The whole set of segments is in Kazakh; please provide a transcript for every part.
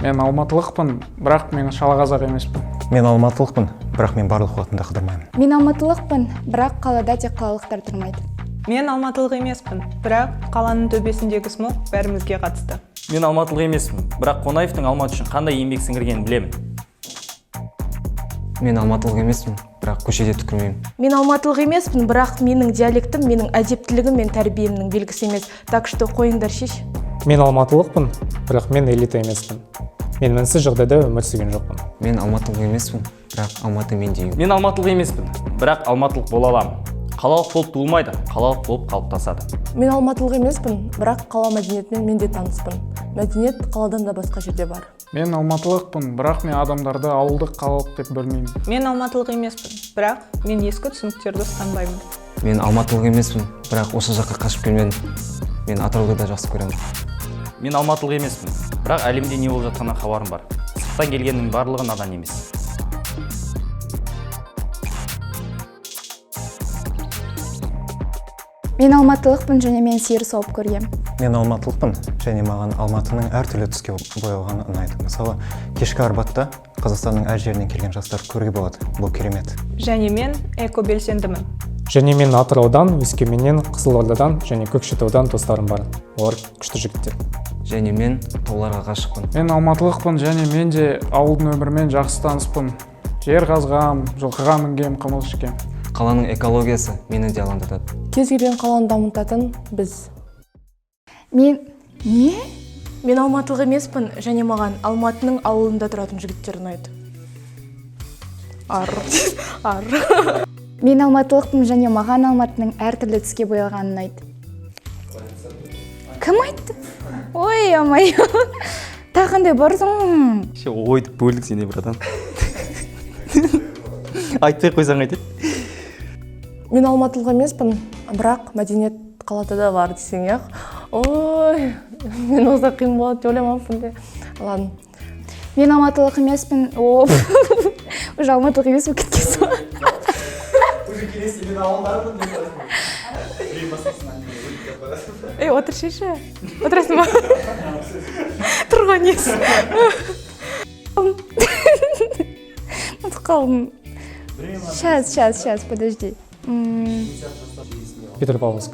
Мен алматылықпын, бірақ мен шалақазақ емеспін. Мен алматылықпын, бірақ мен барлық уақытында қыдырмаймын. Мен алматылықпын, бірақ қалада тек қалалықтар тұрмайды. Мен алматылық емеспін, бірақ қаланың төбесіндегі смог бәрімізге қатысты. Мен алматылық емеспін, бірақ Қонаевтың Алматы үшін қандай еңбек сіңіргенін білемін. Мен алматылық емеспін, бірақ көшеде түкірмеймін. Мен алматылық емеспін, бірақ менің диалектім, менің әдептілігім мен тәрбиемнің белгісі емес. Так что қойыңдар шеш. Мен алматылықпын, бірақ мен элита емеспін. Мен мінсіз жағдайда өмір сүрген жоқпын. Мен алматылық емеспін, бірақ Алматы мендей. Мен алматылық емеспін, бірақ алматылық бола аламын. Қалалық болып туылмайды, қалалық болып қалыптасады. Мен алматылық емеспін, бірақ қала мәдениетімен мен де таныспын. Мәдениет қаладан да басқа жерде бар. Мен алматылықпын, бірақ мен адамдарды ауылдық қалалық деп бөлмеймін. Мен алматылық емеспін, бірақ мен ескі түсініктерді ұстанбаймын. Мен алматылық емеспін, бірақ осы жаққа қашып келмедім. Мен Атырауды да жақсы көремін. Мен алматылық емеспін, бірақ әлемде не болып жатқанынан хабарым бар. Сырттан келгеннің барлығы надан емес. Мен алматылықпын және мен сиыр сауып көргем. Мен алматылықпын, және маған Алматының әртүрлі түске боялғаны ұнайды. Мысалы, кешкі Арбатта Қазақстанның әр жерінен келген жастар көруге болады. Бұл керемет. Және мен экобелсендімін. Және мен Атыраудан, Өскеменнен, Қызылордадан және Көкшетаудан достарым бар. Олар күшті жігіттер. Және мен тауларға ғашықпын. Мен алматылықпын және мен де ауылдың өмірімен жақсы таныспын. Жер қазғам, жылқыға мінгем, қымыз ішкем. Қаланың экологиясы мені де алаңдатады. Кез келген қаланы дамытатын біз. Не? Мен алматылық емеспін, және маған Алматының ауылында тұратын жігіттер ұнайды. Мен алматылықпын және маған Алматының әртүрлі түске боялғаны ұнайды. Кім айтты? Ой, амай. Тақандай барсың. Ойды бөлдік сене, братан. Айтпай қойсаң айтады. Мен алматылық емеспін, бірақ мәдениет қалада да бар десең, яқ. Ой, мен осылай қиын болады деп ойламаппын де. Ладно. Мен алматылық емеспін. Уже алматылық емес болып кеткенсің. Уже келесі мен ауылдармын деп Ей, отыр шеші. Отырасың ба? Тұрған ес. Қалдым. Сейчас, подожди. Петропавловск.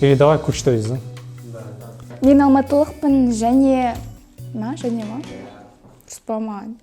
Или давай Көкшетау езі. Мен алматылықпын және... Және ма? Спаман.